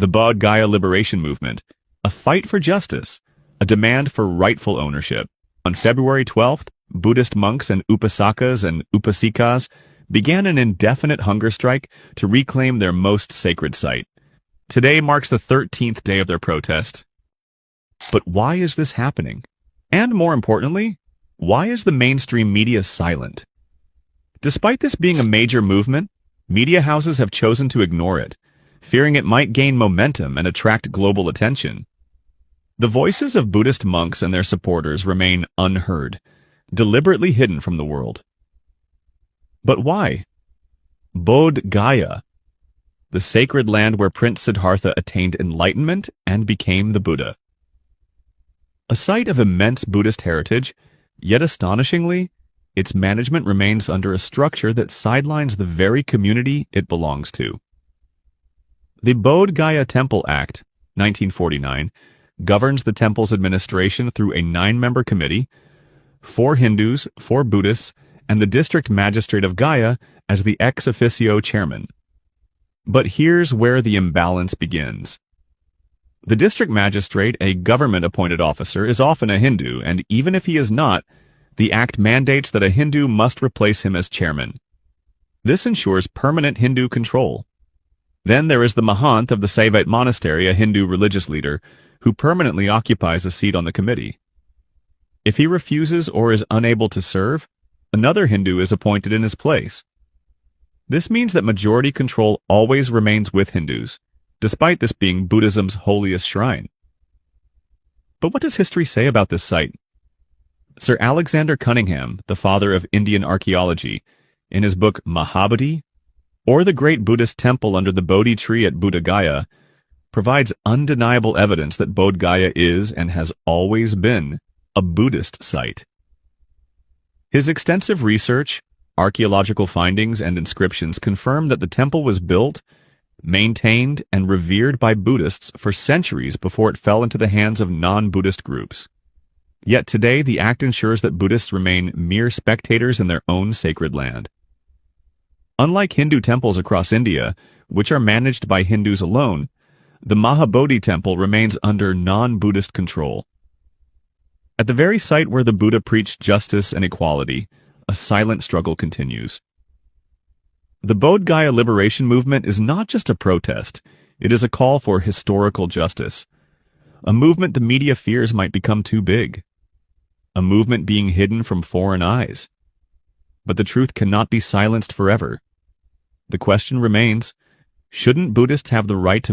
The Bodh Gaya Liberation Movement, a fight for justice, a demand for rightful ownership. On February 12th, Buddhist monks and upasakas and upasikas began an indefinite hunger strike to reclaim their most sacred site. Today marks the 13th day of their protest. But why is this happening? And more importantly, why is the mainstream media silent? Despite this being a major movement, media houses have chosen to ignore it, fearing it might gain momentum and attract global attention. The voices of Buddhist monks and their supporters remain unheard, deliberately hidden from the world. But why? Bodh Gaya, the sacred land where Prince Siddhartha attained enlightenment and became the Buddha. A site of immense Buddhist heritage, yet astonishingly, its management remains under a structure that sidelines the very community it belongs to. The Bodh Gaya Temple Act, 1949, governs the temple's administration through a 9-member committee, 4 Hindus, 4 Buddhists, and the district magistrate of Gaya as the ex officio chairman. But here's where the imbalance begins. The district magistrate, a government-appointed officer, is often a Hindu, and even if he is not, the act mandates that a Hindu must replace him as chairman. This ensures permanent Hindu control. Then there is the Mahant of the Saivite monastery, a Hindu religious leader, who permanently occupies a seat on the committee. If he refuses or is unable to serve, another Hindu is appointed in his place. This means that majority control always remains with Hindus, despite this being Buddhism's holiest shrine. But what does history say about this site? Sir Alexander Cunningham, the father of Indian archaeology, in his book Mahabodhi, or the great Buddhist temple under the Bodhi tree at Bodh Gaya, provides undeniable evidence that Bodh Gaya is and has always been a Buddhist site. His extensive research, archaeological findings, and inscriptions confirm that the temple was built, maintained, and revered by Buddhists for centuries before it fell into the hands of non-Buddhist groups. Yet today, the act ensures that Buddhists remain mere spectators in their own sacred land. Unlike Hindu temples across India, which are managed by Hindus alone, the Mahabodhi temple remains under non-Buddhist control. At the very site where the Buddha preached justice and equality, a silent struggle continues. The Bodh Gaya Liberation Movement is not just a protest, it is a call for historical justice. A movement the media fears might become too big. A movement being hidden from foreign eyes. But the truth cannot be silenced forever. The question remains, shouldn't Buddhists have the right to